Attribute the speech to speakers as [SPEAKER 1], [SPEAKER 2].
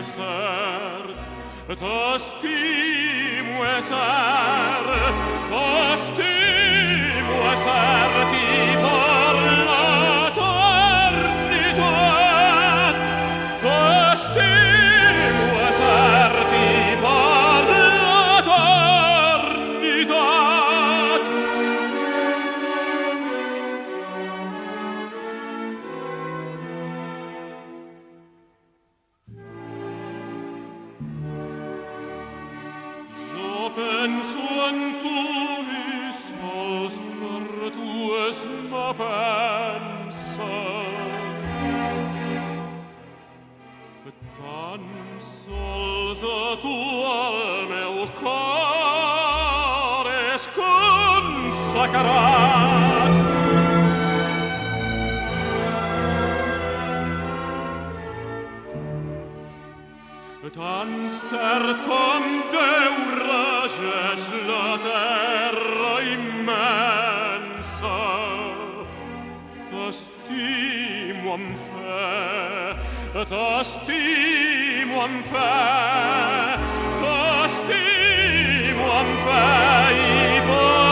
[SPEAKER 1] cert, t'estimo és cert, t'estimo és cert i per l'eternitat. T'estimo és cert i per l'eternitat. Penso en tu i sols per tu és ma pensa. Tan sols a tu el meu cor és consagrat. Tan cert com Déu regeix la terra immensa, t'estimo amb fe, t'estimo amb fe, t'estimo amb fe i per